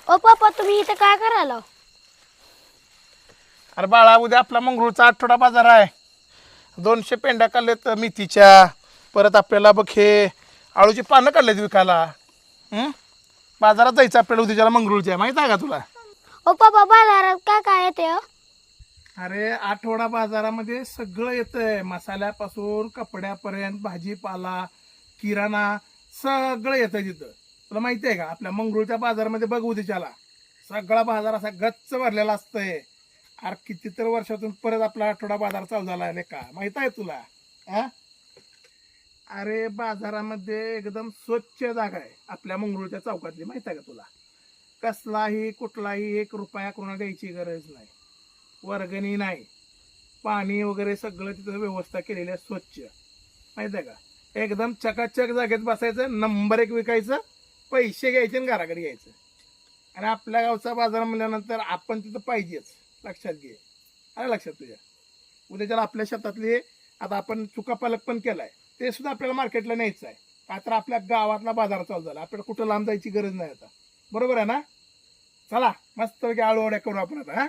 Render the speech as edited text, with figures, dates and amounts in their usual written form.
ओ पप्पा तुम्ही इथे काय करायला? अरे बाळा, उद्या आपला मंगरूळचा आठवडा बाजार आहे. 200 पेंड्या काढल्यात मेथीच्या. परत आपल्याला बघ हे आळूची पानं काढल्यात विकायला. बाजारात जायचं आपल्याला उद्याच्याला मंगरूळच्या, माहित आहे का तुला? ओ पप्पा बाजारात काय काय येते? अरे आठवडा बाजारामध्ये सगळं येतंय, मसाल्यापासून कपड्यापर्यंत, भाजीपाला, किराणा सगळं येतंय तिथं. तुला माहिती आहे का? आपल्या मंगरूळच्या बाजारामध्ये बघ उद्याच्याला सगळा बाजार असा गच्च भरलेला असतंय. अरे किती तर वर्षातून परत आपला आठवडा बाजार चालू झाला आहे का, माहित आहे तुला? हा, अरे बाजारामध्ये एकदम स्वच्छ जागा आहे आपल्या मंगरूळच्या चौकातली, माहित आहे का तुला? कसलाही कुठलाही 1 रुपया कोणा द्यायची गरज नाही, वर्गणी नाही, पाणी वगैरे सगळं तिथं व्यवस्था केलेली आहे स्वच्छ, माहित आहे का? एकदम चकाचक जागेत बसायचं, नंबर 1 विकायचं, पैसे घ्यायचे आणि घराकडे यायचं. आणि आपल्या गावचा बाजार म्हणल्यानंतर आपण तिथं पाहिजेच, लक्षात घे. अरे लक्षात तुझ्या उद्याच्याला आपल्या शेतातले आता आपण चुका पालक पण केलाय, ते सुद्धा आपल्याला मार्केटला न्यायचं आहे. का तर आपल्या गावातला बाजार चालू झाला, आपल्याला कुठं लांब जायची गरज नाही आता. बरोबर आहे ना? चला मस्त आळूवड्या करू आपण आता. हा,